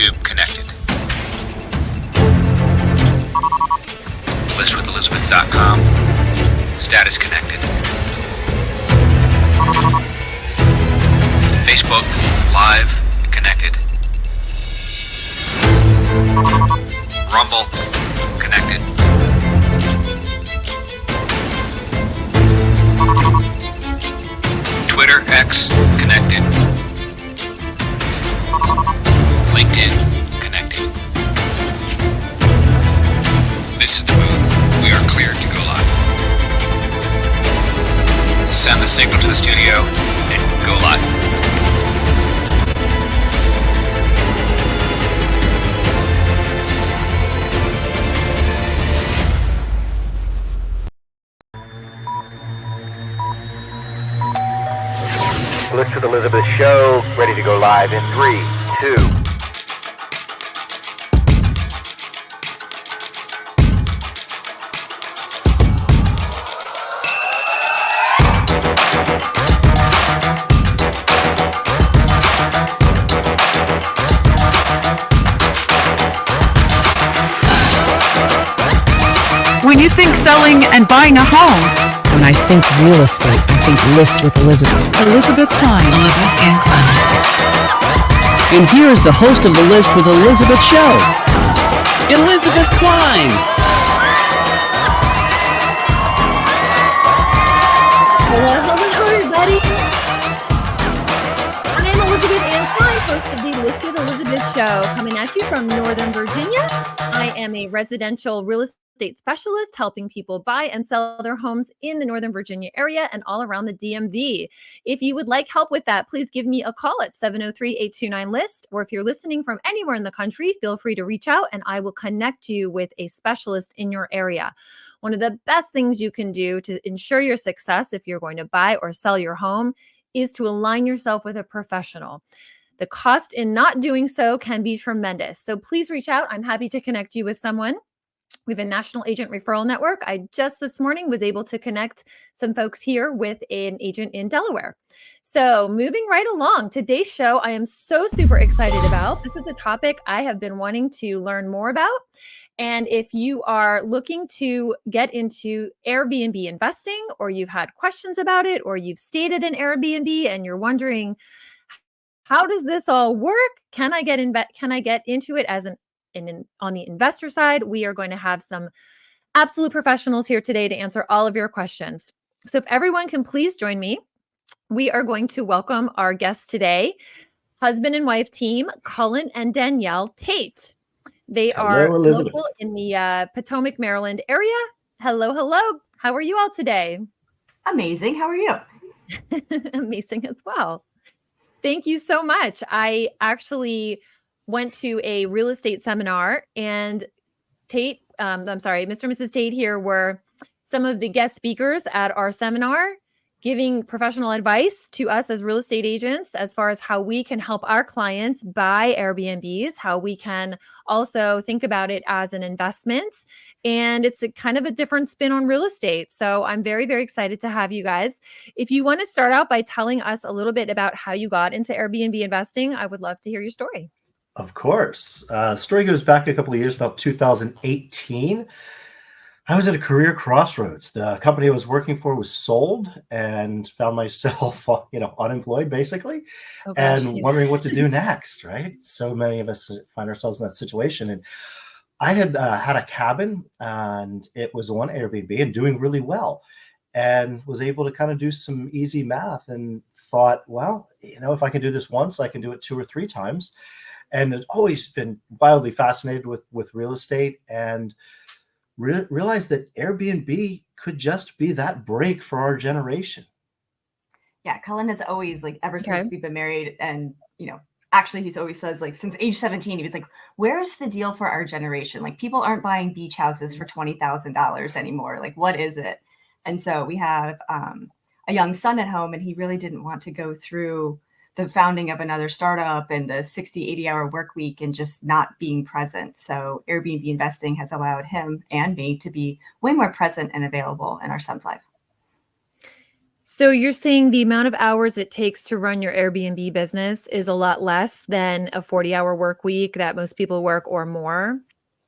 YouTube connected. Listwithelizabeth.com. Status connected. Facebook Live connected. Rumble connected. Twitter X connected. LinkedIn connected. This is the booth. We are cleared to go live. Send the signal to the studio and go live. List with Elizabeth show, ready to go live in 3, 2. When you think selling and buying a home, when I think real estate, I think List with Elizabeth. Elizabeth Klein. Elizabeth and Klein. And here is the host of the List with Elizabeth show, Elizabeth Klein. Hello, everybody. I'm Elizabeth Ann Klein, host of the List with Elizabeth show, coming at you from Northern Virginia. I am a residential real estate specialist helping people buy and sell their homes in the Northern Virginia area and all around the DMV. If you would like help with that, please give me a call at 703-829-LIST, or if you're listening from anywhere in the country, feel free to reach out and I will connect you with a specialist in your area. One of the best things you can do to ensure your success if you're going to buy or sell your home is to align yourself with a professional. The cost in not doing so can be tremendous. So please reach out. I'm happy to connect you with someone. We have a national agent referral network. I just this morning was able to connect some folks here with an agent in Delaware. So moving right along, today's show, I am so super excited about. This is a topic I have been wanting to learn more about. And if you are looking to get into Airbnb investing, or you've had questions about it, or you've stayed at an Airbnb and you're wondering, how does this all work? Can I get into it as on the investor side? We are going to have some absolute professionals here today to answer all of your questions. So if everyone can please join me, we are going to welcome our guests today, husband and wife team, Culin and Danielle Tate. They are local in the Potomac, Maryland area. Hello, hello. How are you all today? Amazing. How are you? Amazing as well. Thank you so much. I actually went to a real estate seminar, and Mr. and Mrs. Tate here were some of the guest speakers at our seminar, giving professional advice to us as real estate agents as far as how we can help our clients buy Airbnbs, how we can also think about it as an investment. And it's a kind of a different spin on real estate. So I'm very, very excited to have you guys. If you want to start out by telling us a little bit about how you got into Airbnb investing, I would love to hear your story. Of course. Story goes back a couple of years, about 2018. I was at a career crossroads. The company I was working for was sold, and found myself, unemployed basically, wondering what to do next, right? So many of us find ourselves in that situation. And I had had a cabin, and it was on Airbnb and doing really well, and was able to kind of do some easy math and thought, well, if I can do this once, I can do it 2 or 3 times. And I've always been wildly fascinated with real estate, and realized that Airbnb could just be that break for our generation. Yeah, Culin has always, ever since we've been married, and, actually he's always says, since age 17, he was like, where's the deal for our generation? People aren't buying beach houses for $20,000 anymore. What is it? And so we have a young son at home, and he really didn't want to go through the founding of another startup and the 60, 80-hour work week and just not being present. So Airbnb investing has allowed him and me to be way more present and available in our son's life. So you're saying the amount of hours it takes to run your Airbnb business is a lot less than a 40-hour work week that most people work or more?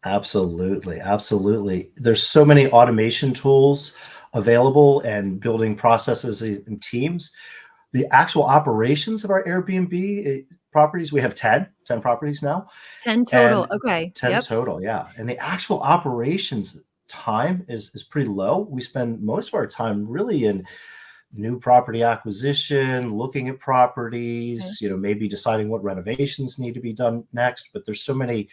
Absolutely. Absolutely. There's so many automation tools available and building processes and teams. The actual operations of our Airbnb properties, we have 10 properties now. 10 total. And Okay. 10 Yep. total, yeah. And the actual operations time is pretty low. We spend most of our time really in new property acquisition, looking at properties, maybe deciding what renovations need to be done next. But there's so many,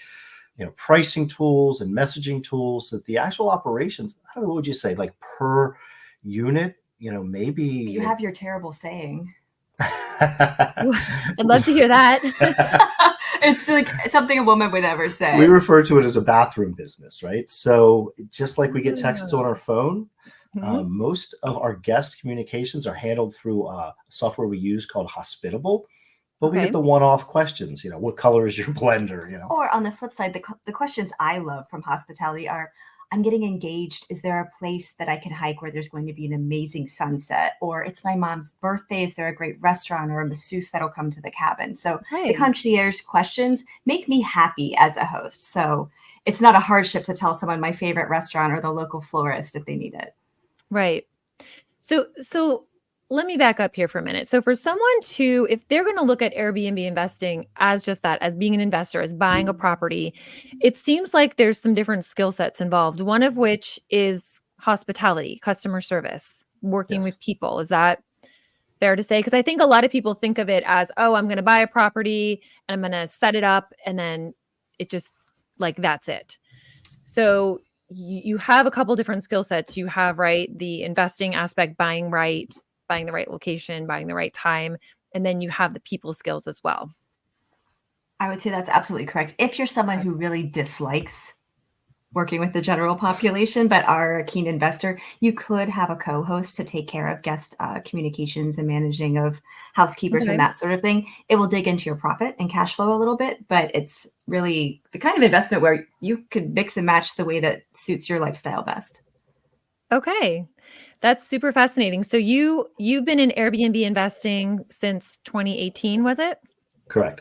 pricing tools and messaging tools that the actual operations, I don't know, what would you say, like per unit, maybe. You have your terrible saying. I'd love to hear that. It's like something a woman would ever say. We refer to it as a bathroom business, right? So just like we get texts on our phone, most of our guest communications are handled through software we use called Hospitable. But we get the one-off questions, what color is your blender, Or on the flip side, the questions I love from hospitality are, I'm getting engaged. Is there a place that I can hike where there's going to be an amazing sunset? Or it's my mom's birthday. Is there a great restaurant or a masseuse that'll come to the cabin? So the concierge questions make me happy as a host. So it's not a hardship to tell someone my favorite restaurant or the local florist if they need it. Right. So let me back up here for a minute. So for someone to, if they're going to look at Airbnb investing as just that, as being an investor, as buying a property, it seems like there's some different skill sets involved. One of which is hospitality, customer service, working with people. Is that fair to say? Because I think a lot of people think of it as, oh, I'm going to buy a property and I'm going to set it up and then it just like, that's it. So you have a couple different skill sets. You have, the investing aspect, buying the right location, buying the right time, and then you have the people skills as well. I would say that's absolutely correct. If you're someone who really dislikes working with the general population, but are a keen investor, you could have a co-host to take care of guest communications and managing of housekeepers and that sort of thing. It will dig into your profit and cash flow a little bit, but it's really the kind of investment where you could mix and match the way that suits your lifestyle best. Okay. That's super fascinating. So you've been in Airbnb investing since 2018, was it? Correct.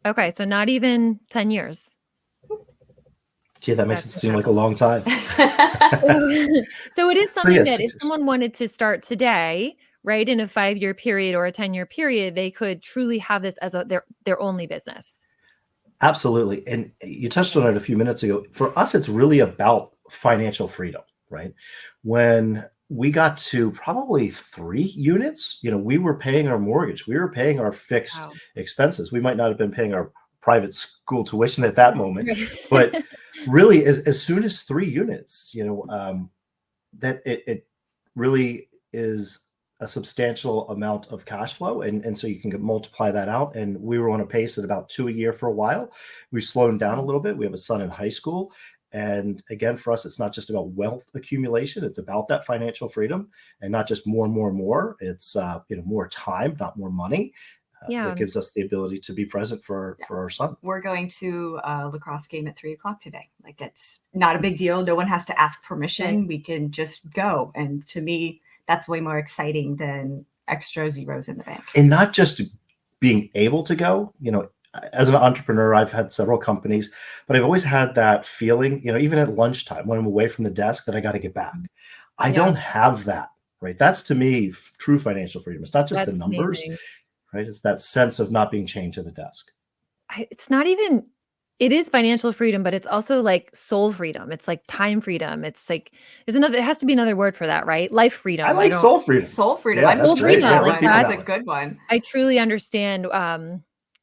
Okay. So not even 10 years. Gee, that makes it seem like a long time. So it is something that if someone wanted to start today, in a 5-year period or a 10-year period, they could truly have this as their only business. Absolutely. And you touched on it a few minutes ago. For us, it's really about financial freedom, right? When we got to probably 3 units, we were paying our mortgage. We were paying our fixed expenses. We might not have been paying our private school tuition at that moment, but really as soon as 3 units, that it really is a substantial amount of cash flow. And so you can multiply that out. And we were on a pace at about 2 a year for a while. We've slowed down a little bit. We have a son in high school. And again, for us, it's not just about wealth accumulation. It's about that financial freedom and not just more and more and more. It's, more time, not more money. That gives us the ability to be present for our son. We're going to a lacrosse game at 3:00 today. Like, it's not a big deal. No one has to ask permission. We can just go. And to me, that's way more exciting than extra zeros in the bank. And not just being able to go, as an entrepreneur, I've had several companies, but I've always had that feeling, even at lunchtime when I'm away from the desk, that I got to get back. I don't have that, right? That's to me true financial freedom. It's not just the numbers, right? It's that sense of not being chained to the desk. It's not even, it is financial freedom, but it's also like soul freedom. It's like time freedom. It's like, there has to be another word for that, right? Life freedom. I like soul freedom. Soul freedom. Yeah, I'm great. that's a good one. I truly understand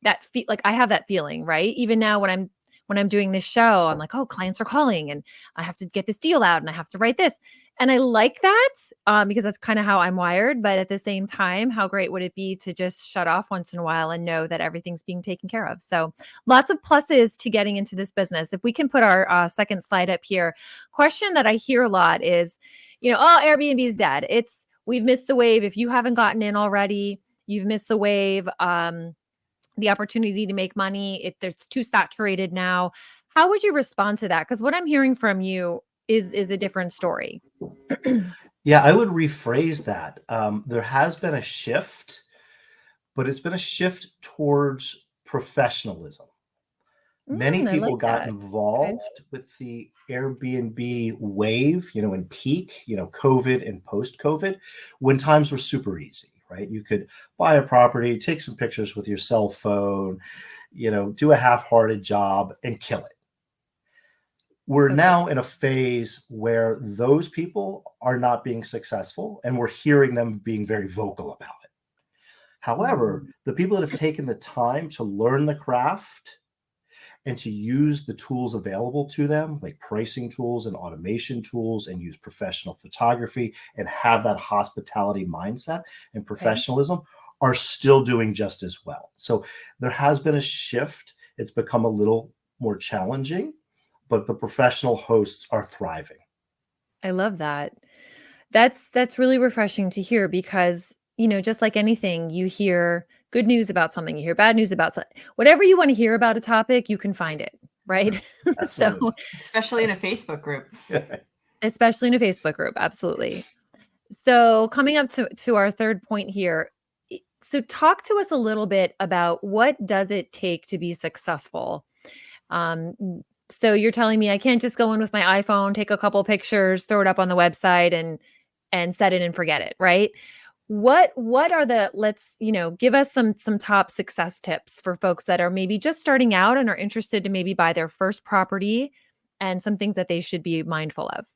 that I have that feeling, right? Even now when I'm doing this show, I'm like, oh, clients are calling and I have to get this deal out and I have to write this. And I like that because that's kind of how I'm wired. But at the same time, how great would it be to just shut off once in a while and know that everything's being taken care of? So lots of pluses to getting into this business. If we can put our second slide up here, question that I hear a lot is, oh, Airbnb is dead. We've missed the wave. If you haven't gotten in already, you've missed the wave. The opportunity to make money, it's too saturated now. How would you respond to that? Because what I'm hearing from you is a different story. Yeah, I would rephrase that. There has been a shift, but it's been a shift towards professionalism. Many I people like got that. involved with the Airbnb wave, in peak, COVID and post-COVID, when times were super easy, right? You could buy a property, take some pictures with your cell phone, do a half-hearted job and kill it. We're Okay. now in a phase where those people are not being successful, and we're hearing them being very vocal about it. However, the people that have taken the time to learn the craft and to use the tools available to them, like pricing tools and automation tools, and use professional photography and have that hospitality mindset and professionalism, are still doing just as well. So there has been a shift. It's become a little more challenging, but the professional hosts are thriving. I love that. That's really refreshing to hear because, just like anything, you hear good news about something, you hear bad news about something. Whatever you want to hear about a topic, you can find it, right? So, especially in a Facebook group. especially in a Facebook group, absolutely. So, coming up to our third point here. So, talk to us a little bit about what does it take to be successful? So you're telling me I can't just go in with my iPhone, take a couple pictures, throw it up on the website and set it and forget it, right? What are let's, give us some top success tips for folks that are maybe just starting out and are interested to maybe buy their first property, and some things that they should be mindful of.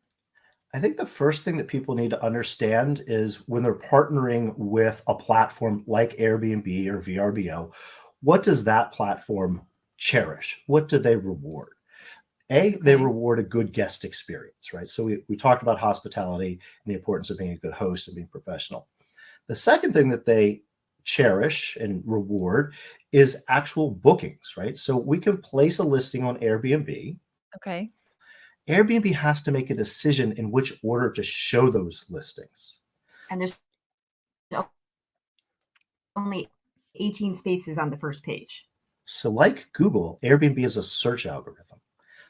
I think the first thing that people need to understand is when they're partnering with a platform like Airbnb or VRBO, what does that platform cherish? What do they reward? They reward a good guest experience, right? So we talked about hospitality and the importance of being a good host and being professional. The second thing that they cherish and reward is actual bookings, right? So we can place a listing on Airbnb. Okay. Airbnb has to make a decision in which order to show those listings. And there's only 18 spaces on the first page. So like Google, Airbnb is a search algorithm.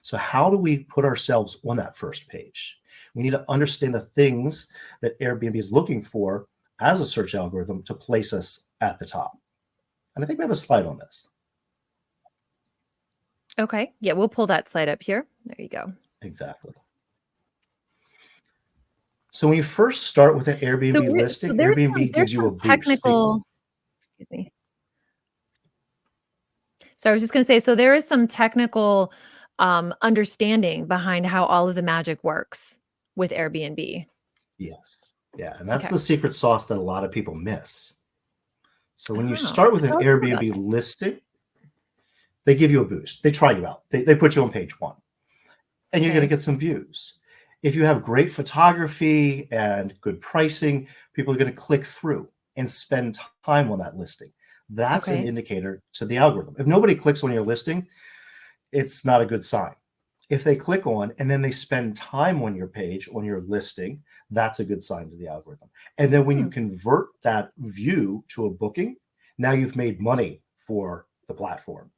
So how do we put ourselves on that first page? We need to understand the things that Airbnb is looking for as a search algorithm to place us at the top. And I think we have a slide on this. Okay. Yeah, we'll pull that slide up here. There you go. Exactly. So when you first start with an Airbnb listing, Airbnb gives you a boost. Excuse me. So I was just going to say, so there is some technical understanding behind how all of the magic works with Airbnb. Yes. Yeah. And that's the secret sauce that a lot of people miss. So when you start with an tell us more about Airbnb that. listing, they give you a boost. They try you out. They put you on page one, and you're going to get some views. If you have great photography and good pricing, people are going to click through and spend time on that listing. That's an indicator to the algorithm. If nobody clicks on your listing, it's not a good sign. If they click on and then they spend time on your page, on your listing, that's a good sign to the algorithm. And then when you convert that view to a booking, now you've made money for the platform.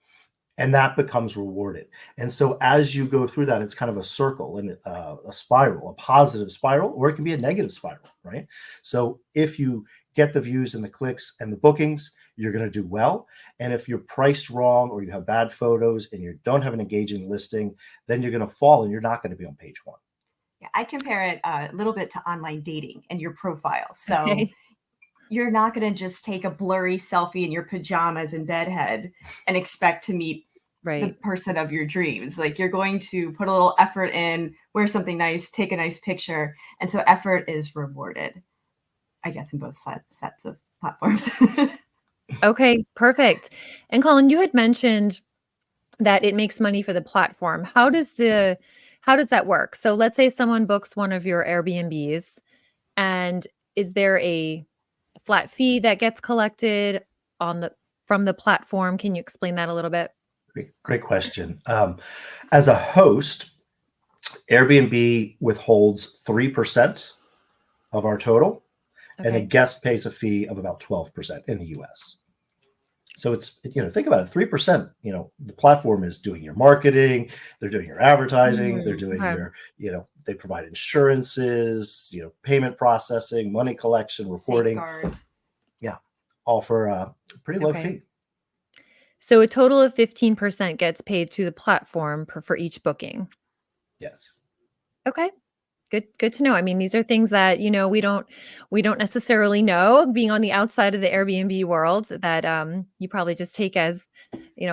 And that becomes rewarded. And so as you go through that, it's kind of a circle and a spiral, a positive spiral, or it can be a negative spiral, right? So if you get the views and the clicks and the bookings, you're going to do well. And if you're priced wrong or you have bad photos and you don't have an engaging listing, then you're going to fall and you're not going to be on page one. Yeah, I compare it a little bit to online dating and your profile. So you're not going to just take a blurry selfie in your pajamas and bedhead and expect to meet the person of your dreams. Like, you're going to put a little effort in, wear something nice, take a nice picture. And so effort is rewarded, I guess, in both sets of platforms. Okay, perfect. And Culin, you had mentioned that it makes money for the platform. How does that work? So let's say someone books one of your Airbnbs, and is there a flat fee that gets collected from the platform? Can you explain that a little bit? Great question. As a host, Airbnb withholds 3% of our total, and a guest pays a fee of about 12% in the US. So it's, think about it, 3%, the platform is doing your marketing, they're doing your advertising, they're doing Okay. your, they provide insurances, payment processing, money collection, reporting. Safeguards. Yeah. All for a pretty low Okay. fee. So a total of 15% gets paid to the platform for each booking. Yes. Okay. Good to know. I mean, these are things that, we don't necessarily know, being on the outside of the Airbnb world, that you probably just take as,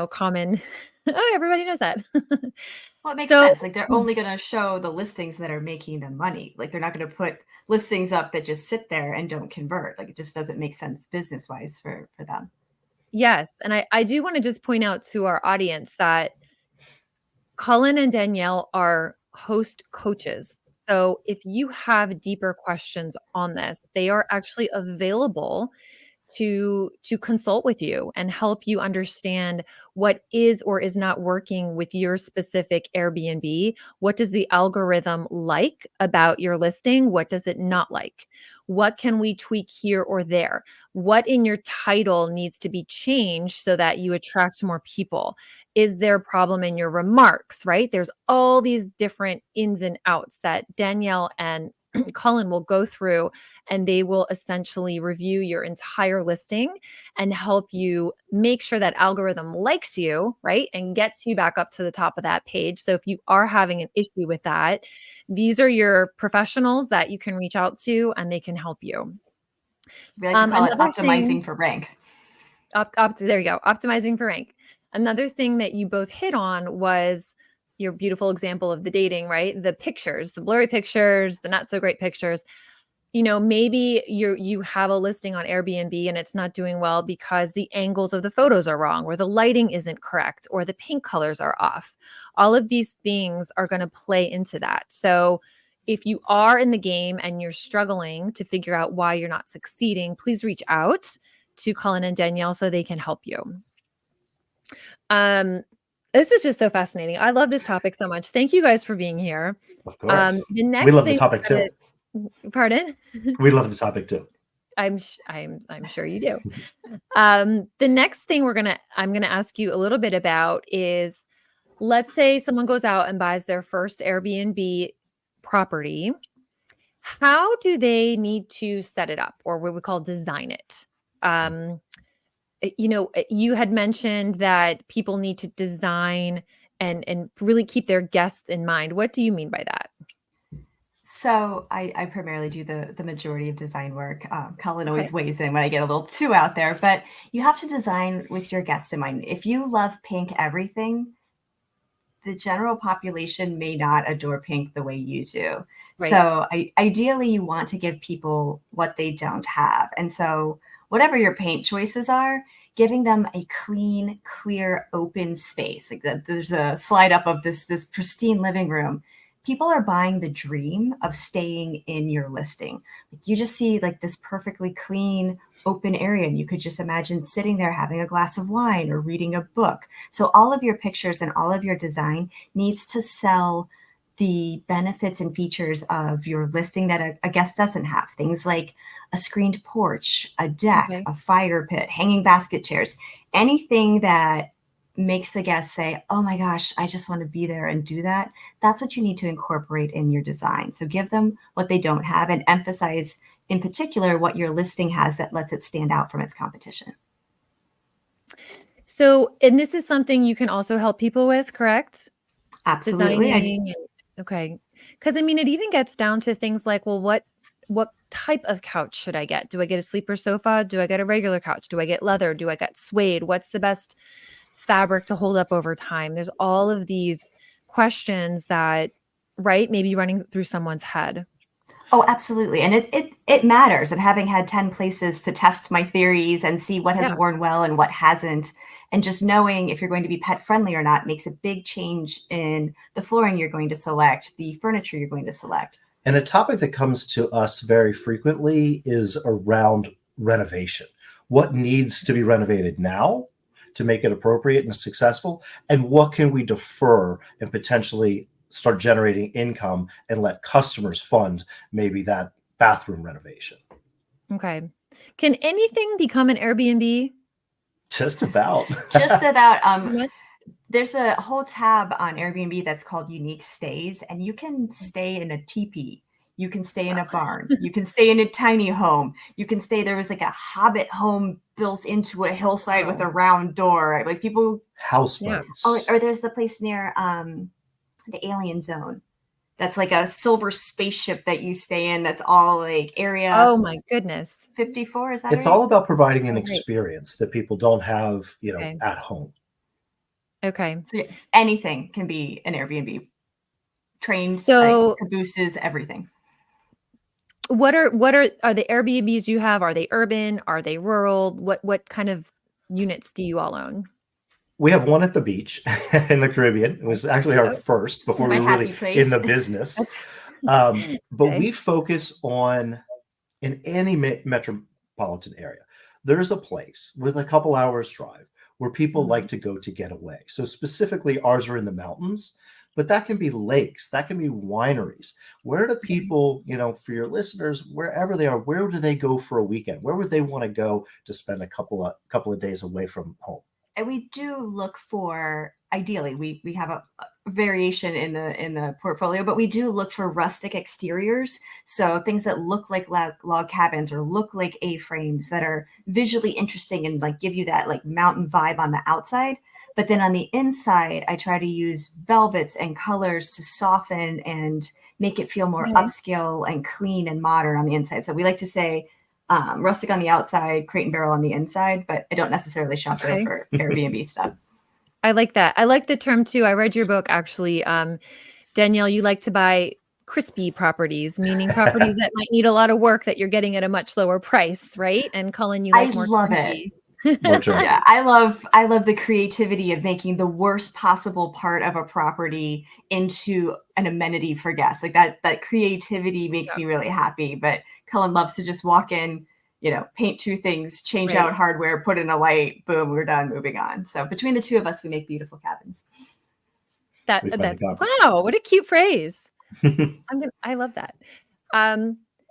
common. Oh, everybody knows that. Well, it makes So sense. Like they're only going to show the listings that are making them money. Like they're not going to put listings up that just sit there and don't convert. Like it just doesn't make sense business wise for them. yes, and I do want to just point out to our audience that Culin and Danielle are host coaches. So if you have deeper questions on this, they are actually available to consult with you and help you understand what is or is not working with your specific Airbnb. What does the algorithm like about your listing? What does it not like? What can we tweak here or there? What in your title needs to be changed so that you attract more people? Is there a problem in your remarks, right? There's all these different ins and outs that Danielle and Culin will go through, and they will essentially review your entire listing and help you make sure that algorithm likes you, right? And gets you back up to the top of that page. So if you are having an issue with that, these are your professionals that you can reach out to and they can help you. We like to call it Another optimizing thing, for rank. there you go, optimizing for rank. Another thing that you both hit on was your beautiful example of the dating, right? The pictures, the blurry pictures, the not so great pictures. Maybe you have a listing on Airbnb and it's not doing well because the angles of the photos are wrong, or the lighting isn't correct, or the paint colors are off. All of these things are going to play into that. So if you are in the game and you're struggling to figure out why you're not succeeding, please reach out to Culin and Danielle so they can help you. This is just so fascinating. I love this topic so much. Thank you guys for being here. Of course. The next We love the thing topic too. Pardon? We love the topic too. I'm sure you do. The next thing I'm gonna ask you a little bit about is, let's say someone goes out and buys their first Airbnb property. How do they need to set it up, or what we call design it? You had mentioned that people need to design and really keep their guests in mind. What do you mean by that? So I primarily do the majority of design work. Culin always weighs in when I get a little too out there, but you have to design with your guest in mind. If you love pink everything, the general population may not adore pink the way you do. Right. So ideally, you want to give people what they don't have. And so whatever your paint choices are, giving them a clean, clear, open space. Like there's a slide up of this pristine living room. People are buying the dream of staying in your listing. Like you just see like this perfectly clean, open area, and you could just imagine sitting there having a glass of wine or reading a book. So all of your pictures and all of your design needs to sell the benefits and features of your listing that a guest doesn't have. Things like a screened porch, a deck, a fire pit, hanging basket chairs, anything that makes a guest say, oh my gosh, I just want to be there and do that. That's what you need to incorporate in your design. So give them what they don't have and emphasize in particular what your listing has that lets it stand out from its competition. So, and this is something you can also help people with, correct? Absolutely. Designing. Okay. Because I mean, it even gets down to things like, well, what type of couch should I get? Do I get a sleeper sofa? Do I get a regular couch? Do I get leather? Do I get suede? What's the best fabric to hold up over time? There's all of these questions that, right, maybe running through someone's head. Oh, absolutely. And it matters. And having had 10 places to test my theories and see what has worn well and what hasn't, and just knowing if you're going to be pet friendly or not makes a big change in the flooring you're going to select, the furniture you're going to select. And a topic that comes to us very frequently is around renovation. What needs to be renovated now to make it appropriate and successful? And what can we defer and potentially start generating income and let customers fund maybe that bathroom renovation? Okay. Can anything become an Airbnb? Just about. Just about. There's a whole tab on Airbnb that's called Unique Stays, and you can stay in a teepee. You can stay in a barn. You can stay in a tiny home. You can stay. There was like a hobbit home built into a hillside with a round door. Like people. Houseboats. Oh, or there's the place near the Alien Zone. That's like a silver spaceship that you stay in. That's all like area. Oh my goodness. 54, is that It's right? all about providing an experience that people don't have, at home. Okay. So yes, anything can be an Airbnb. Trains, So cabooses, everything. what are the Airbnbs you have? Are they urban? Are they rural? What kind of units do you all own? We have one at the beach in the Caribbean. It was actually our first before we were really in the business. But we focus on in any metropolitan area. There's a place with a couple hours drive where people like to go to get away. So specifically ours are in the mountains, but that can be lakes, that can be wineries. Where do people, for your listeners, wherever they are, where do they go for a weekend? Where would they want to go to spend a couple of days away from home? And we do look for, ideally, we have a variation in the portfolio, but we do look for rustic exteriors. So things that look like log cabins or look like A-frames that are visually interesting and like give you that like mountain vibe on the outside. But then on the inside, I try to use velvets and colors to soften and make it feel more upscale and clean and modern on the inside. So we like to say, rustic on the outside, crate and barrel on the inside, but I don't necessarily shop there for Airbnb stuff. I like that. I like the term too. I read your book actually. Danielle, you like to buy crispy properties, meaning properties that might need a lot of work that you're getting at a much lower price, right? And Culin, you like more love crispy. Yeah, I love the creativity of making the worst possible part of a property into an amenity for guests. Like that creativity makes me really happy. But Culin loves to just walk in, paint two things, change out hardware, put in a light, boom, we're done, moving on. So between the two of us, we make beautiful cabins. That's wow, what a cute phrase. I love that.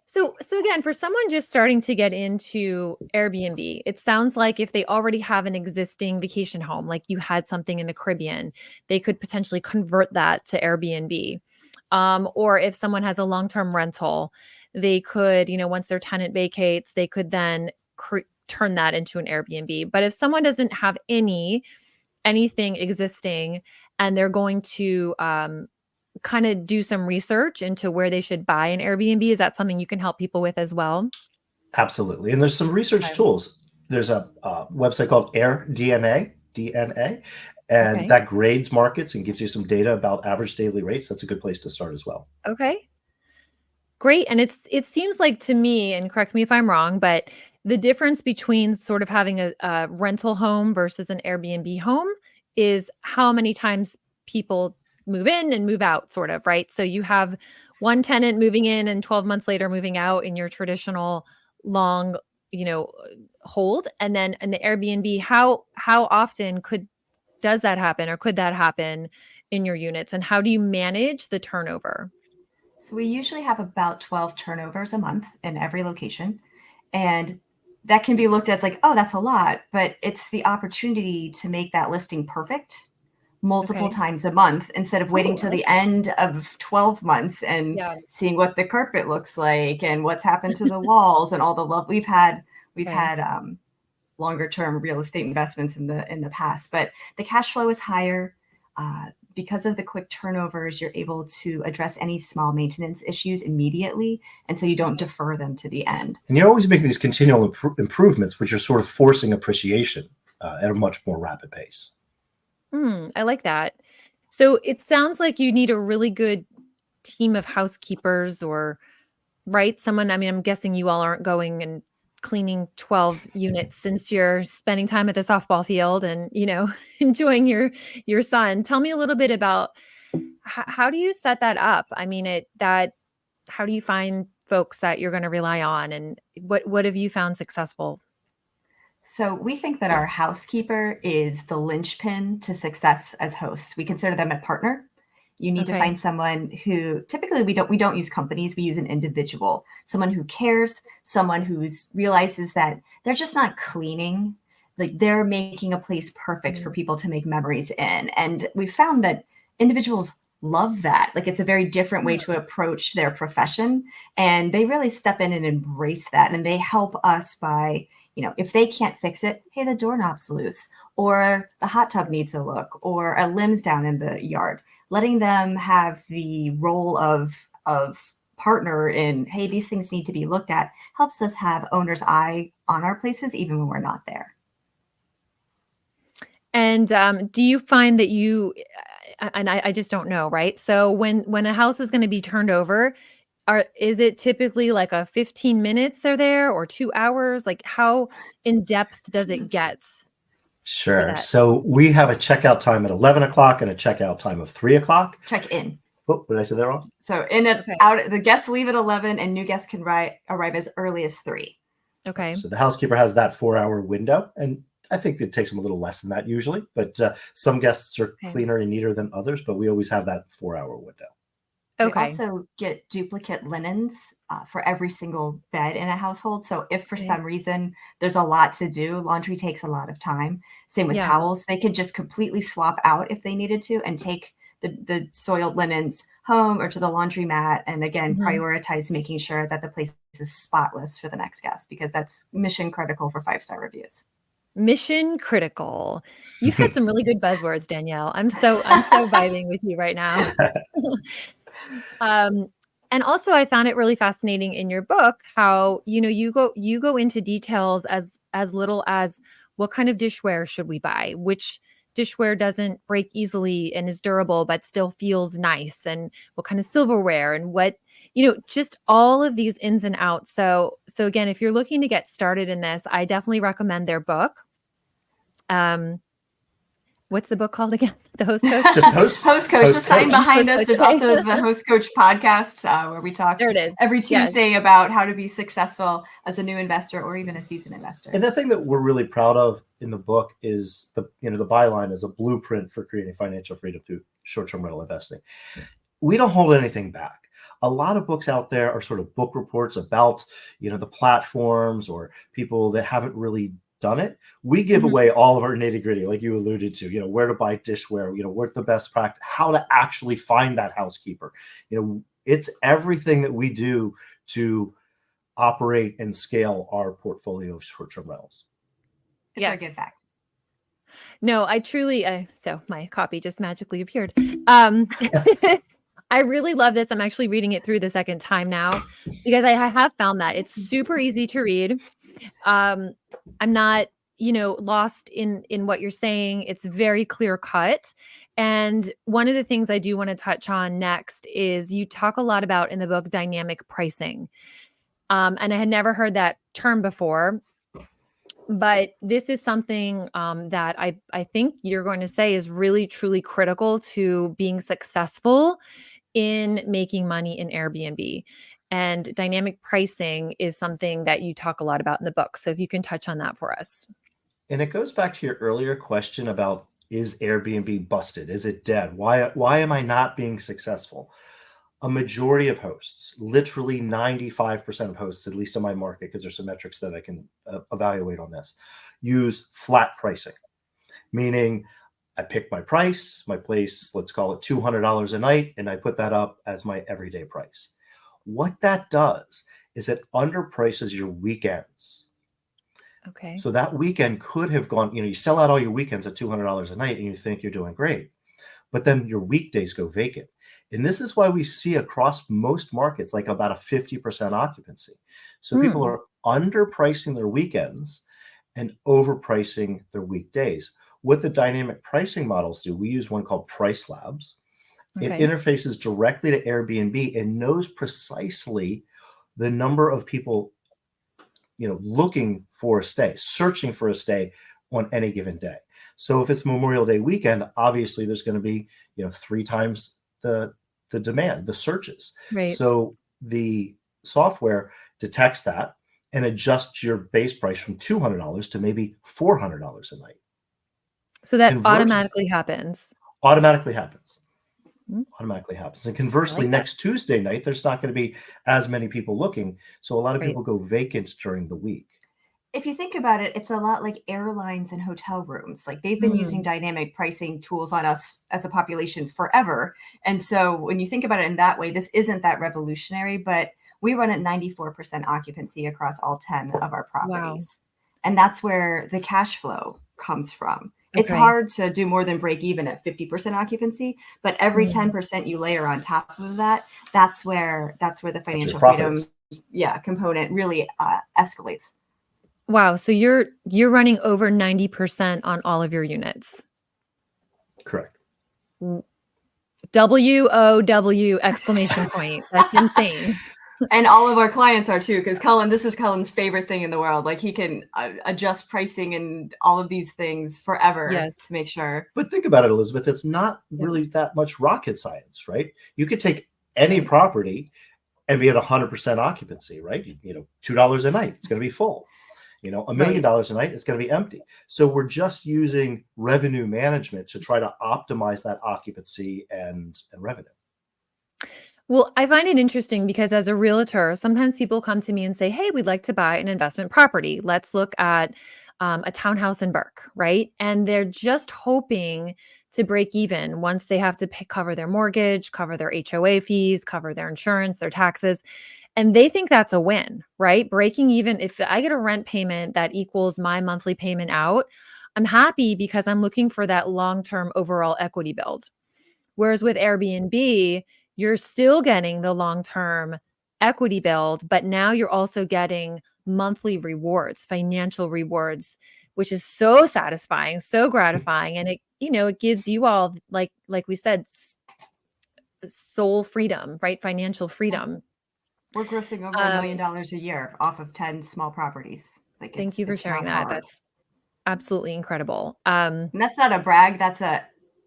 So again, for someone just starting to get into Airbnb, it sounds like if they already have an existing vacation home, like you had something in the Caribbean, they could potentially convert that to Airbnb. Or if someone has a long-term rental, they could, once their tenant vacates, they could then turn that into an Airbnb. But if someone doesn't have anything existing and they're going to kind of do some research into where they should buy an Airbnb, is that something you can help people with as well? Absolutely. And there's some research tools. There's a website called AirDNA, and that grades markets and gives you some data about average daily rates. That's a good place to start as well. Okay. Great. And it seems like to me, and correct me if I'm wrong, but the difference between sort of having a rental home versus an Airbnb home is how many times people move in and move out, sort of, right? So you have one tenant moving in and 12 months later moving out in your traditional long, hold. And then in the Airbnb, how often does that happen or could that happen in your units? And how do you manage the turnover? So we usually have about 12 turnovers a month in every location. And that can be looked at as like, oh, that's a lot, but it's the opportunity to make that listing perfect multiple times a month instead of waiting till the end of 12 months and seeing what the carpet looks like and what's happened to the walls and all the love we've had longer term real estate investments in the past, but the cash flow is higher. Because of the quick turnovers, you're able to address any small maintenance issues immediately. And so you don't defer them to the end. And you're always making these continual improvements, which are sort of forcing appreciation at a much more rapid pace. I like that. So it sounds like you need a really good team of housekeepers someone, I'm guessing you all aren't going and cleaning 12 units since you're spending time at the softball field and, enjoying your son. Tell me a little bit about how do you set that up? How do you find folks that you're going to rely on, and what have you found successful? So we think that our housekeeper is the linchpin to success as hosts. We consider them a partner. You need to find someone who, typically we don't use companies, we use an individual, someone who cares, someone who realizes that they're just not cleaning. like they're making a place perfect for people to make memories in. And we found that individuals love that. Like it's a very different way to approach their profession. And they really step in and embrace that. And they help us by, if they can't fix it, hey, the doorknob's loose, or the hot tub needs a look, or a limb's down in the yard. Letting them have the role of partner in, hey, these things need to be looked at, helps us have owner's eye on our places, even when we're not there. And do you find that and I just don't know, right? So when a house is going to be turned over, is it typically like a 15 minutes they're there, or 2 hours? Like how in depth does it get? Sure. So we have a checkout time at 11 o'clock and a checkout time of 3 o'clock. Check in. Oh, did I say that wrong? So out, the guests leave at 11 and new guests can arrive as early as 3. Okay. So the housekeeper has that 4-hour window, and I think it takes them a little less than that usually, but some guests are cleaner and neater than others, but we always have that 4-hour window. Okay. We also get duplicate linens for every single bed in a household. So if for some reason there's a lot to do, laundry takes a lot of time. Same with towels. They could just completely swap out if they needed to and take the soiled linens home or to the laundromat. And again, prioritize making sure that the place is spotless for the next guest, because that's mission critical for 5-star reviews. Mission critical. You've had some really good buzzwords, Danielle. I'm so vibing with you right now. And also I found it really fascinating in your book how, you go into details as little as what kind of dishware should we buy, which dishware doesn't break easily and is durable, but still feels nice, and what kind of silverware, and what, just all of these ins and outs. So again, if you're looking to get started in this, I definitely recommend their book. What's the book called again? The Host Coach? Just Host Coach. The sign behind us. There's also the Host Coach podcast where we talk every Tuesday about how to be successful as a new investor or even a seasoned investor. And the thing that we're really proud of in the book is the byline is a blueprint for creating financial freedom through short-term rental investing. We don't hold anything back. A lot of books out there are sort of book reports about, the platforms or people that haven't really done it. We give away all of our nitty gritty, like you alluded to, where to buy dishware, what the best practice, how to actually find that housekeeper. It's everything that we do to operate and scale our portfolio of short-term rentals. It's a good fact. No, I truly, so my copy just magically appeared. I really love this. I'm actually reading it through the second time now because I have found that it's super easy to read. I'm not, lost in what you're saying. It's very clear cut. And one of the things I do want to touch on next is you talk a lot about in the book, dynamic pricing. And I had never heard that term before, but this is something that I think you're going to say is really, truly critical to being successful in making money in Airbnb. And dynamic pricing is something that you talk a lot about in the book. So if you can touch on that for us. And it goes back to your earlier question about, is Airbnb busted? Is it dead? Why am I not being successful? A majority of hosts, literally 95% of hosts, at least in my market, because there's some metrics that I can evaluate on this, use flat pricing, meaning I pick my price, my place, let's call it $200 a night, and I put that up as my everyday price. What that does is it underprices your weekends. Okay. So that weekend could have gone, you sell out all your weekends at $200 a night and you think you're doing great, but then your weekdays go vacant. And this is why we see across most markets, like about a 50% occupancy. So people are underpricing their weekends and overpricing their weekdays. What the dynamic pricing models do, we use one called Price Labs. It interfaces directly to Airbnb and knows precisely the number of people, looking for a stay, searching for a stay on any given day. So if it's Memorial Day weekend, obviously there's going to be, 3 times the demand, the searches. Right. So the software detects that and adjusts your base price from $200 to maybe $400 a night. So that automatically happens. Automatically happens. And conversely, next Tuesday night, there's not going to be as many people looking. So a lot of people go vacant during the week. if you think about it, it's a lot like airlines and hotel rooms. Like they've been using dynamic pricing tools on us as a population forever. And so when you think about it in that way, this isn't that revolutionary, but we run at 94% occupancy across all 10 of our properties. And that's where the cash flow comes from. It's hard to do more than break even at 50% occupancy, but every 10% you layer on top of that, that's where the financial freedom component really escalates. Wow. So you're running over 90% on all of your units. Correct. WOW exclamation point. That's insane. And all of our clients are too, because Culin, this is Cullin's favorite thing in the world. Like he can adjust pricing and all of these things forever to make sure. But think about it, Elizabeth. It's not really that much rocket science, right? You could take any property and be at 100% occupancy, right? $2 a night, it's going to be full. $1 million a night, it's going to be empty. So we're just using revenue management to try to optimize that occupancy and revenue. Well, I find it interesting because as a realtor, sometimes people come to me and say, hey, we'd like to buy an investment property. Let's look at a townhouse in Burke, right? And they're just hoping to break even once they have to cover their mortgage, cover their HOA fees, cover their insurance, their taxes. And they think that's a win, right? Breaking even, if I get a rent payment that equals my monthly payment out, I'm happy because I'm looking for that long-term overall equity build. Whereas with Airbnb, you're still getting the long-term equity build, but now you're also getting monthly rewards, financial rewards, which is so satisfying, so gratifying. And it gives you all, like we said, soul freedom, right? Financial freedom. We're grossing over $1 million a year off of 10 small properties. Thank you for sharing that. That's absolutely incredible. And that's not a brag.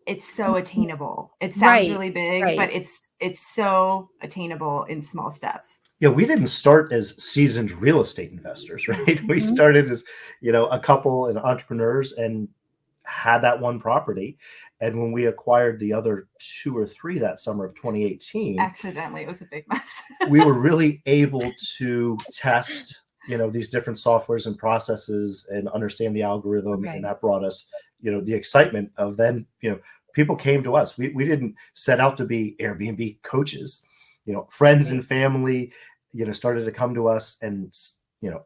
It's so attainable. It sounds really big, but it's so attainable in small steps. Yeah, we didn't start as seasoned real estate investors, right? We started as, a couple and entrepreneurs and had that one property. And when we acquired the other 2 or 3 that summer of 2018, accidentally, it was a big mess. we were really able to test, these different softwares and processes and understand the algorithm. And that brought us, the excitement of then, people came to us. We didn't set out to be Airbnb coaches. Friends and family, started to come to us and,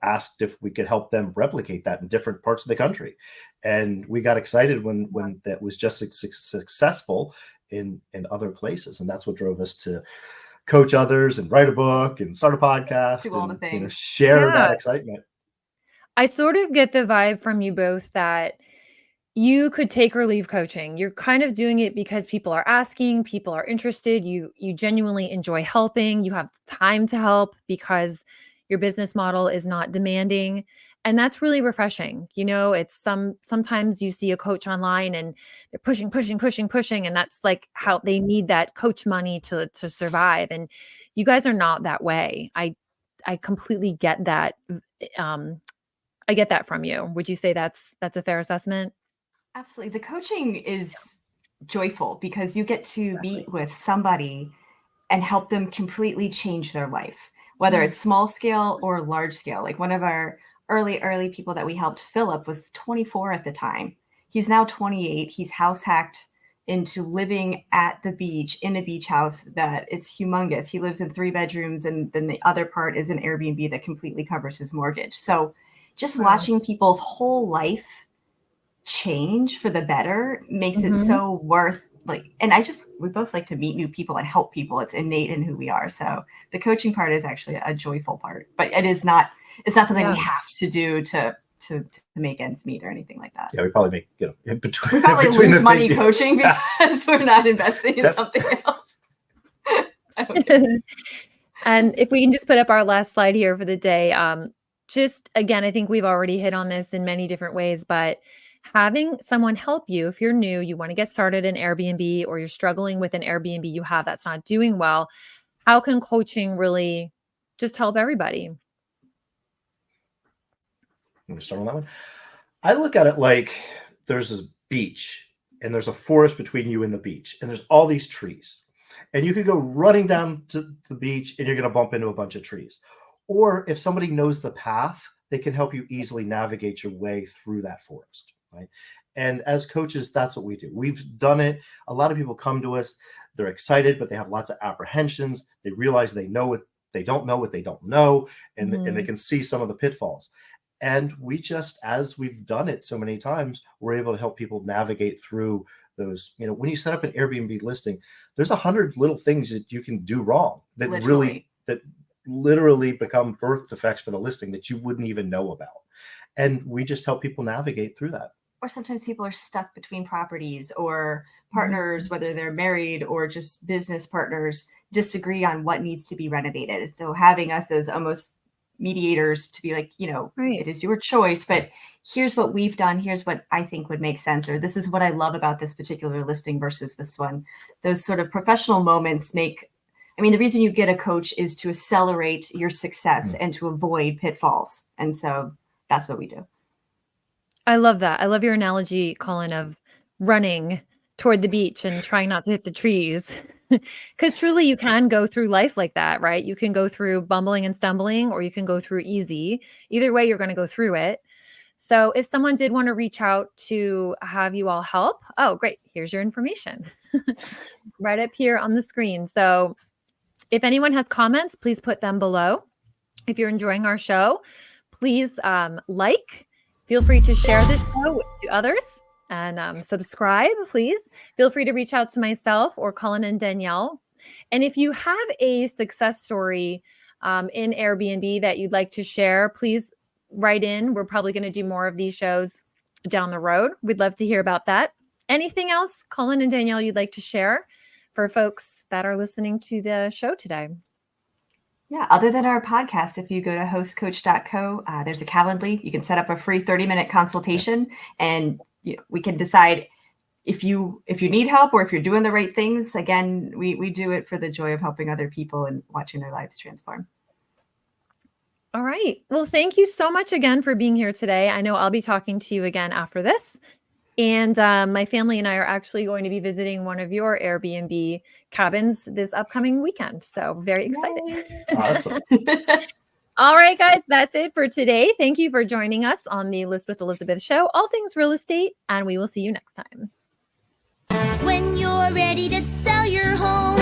asked if we could help them replicate that in different parts of the country. And we got excited when that was just successful in other places. And that's what drove us to coach others and write a book and start a podcast, do all the things. Share that excitement. I sort of get the vibe from you both that you could take or leave coaching. You're kind of doing it because people are asking, people are interested. You genuinely enjoy helping. You have time to help because your business model is not demanding. And that's really refreshing. It's sometimes you see a coach online and they're pushing. And that's like how they need that coach money to survive. And you guys are not that way. I completely get that. I get that from you. Would you say that's a fair assessment? Absolutely. The coaching is joyful because you get to meet with somebody and help them completely change their life, whether it's small scale or large scale. Like one of our early people that we helped, Philip, was 24 at the time. He's now 28. He's house hacked into living at the beach in a beach house that is humongous. He lives in 3 bedrooms and then the other part is an Airbnb that completely covers his mortgage. So just watching people's whole life change for the better makes it so worth and we both like to meet new people and help people. It's innate in who we are. So the coaching part is actually a joyful part, but it's not something we have to do to make ends meet or anything like that. Yeah, we probably make, in between. We probably lose money coaching because we're not investing in something else. And if we can just put up our last slide here for the day, just again, I think we've already hit on this in many different ways, but having someone help you, if you're new, you want to get started in Airbnb or you're struggling with an Airbnb you have that's not doing well, how can coaching really just help everybody? Let me start on that one. I look at it like there's a beach and there's a forest between you and the beach and there's all these trees and you could go running down to the beach and you're going to bump into a bunch of trees. Or if somebody knows the path they can help you easily navigate your way through that forest, right? And as coaches, that's what we do. We've done it. A lot of people come to us, they're excited, but they have lots of apprehensions. They realize they know what they don't know, what they don't know, and they can see some of the pitfalls. And we just, as we've done it so many times, we're able to help people navigate through those. When you set up an Airbnb listing, there's 100 little things that you can do wrong that literally become birth defects for the listing that you wouldn't even know about. And we just help people navigate through that. Or sometimes people are stuck between properties, or partners, whether they're married or just business partners, disagree on what needs to be renovated. So having us as almost mediators to be like, it is your choice, but here's what we've done. Here's what I think would make sense. Or this is what I love about this particular listing versus this one. Those sort of professional moments the reason you get a coach is to accelerate your success and to avoid pitfalls. And so that's what we do. I love that. I love your analogy, Culin, of running toward the beach and trying not to hit the trees. Because truly you can go through life like that, right? You can go through bumbling and stumbling, or you can go through easy. Either way, you're going to go through it. So if someone did want to reach out to have you all help, oh, great. Here's your information right up here on the screen. So if anyone has comments, please put them below. If you're enjoying our show, please feel free to share this show to others, and subscribe, please. Feel free to reach out to myself or Culin and Danielle. And if you have a success story in Airbnb that you'd like to share, please write in. We're probably going to do more of these shows down the road. We'd love to hear about that. Anything else, Culin and Danielle, you'd like to share for folks that are listening to the show today? Yeah, other than our podcast, if you go to hostcoach.co, there's a Calendly. You can set up a free 30-minute consultation, and we can decide if you need help or if you're doing the right things. Again, we do it for the joy of helping other people and watching their lives transform. All right. Well, thank you so much again for being here today. I know I'll be talking to you again after this. And my family and I are actually going to be visiting one of your Airbnb cabins this upcoming weekend. So very excited. Awesome. All right, guys, that's it for today. Thank you for joining us on the List with Elizabeth show, all things real estate, and we will see you next time. When you're ready to sell your home,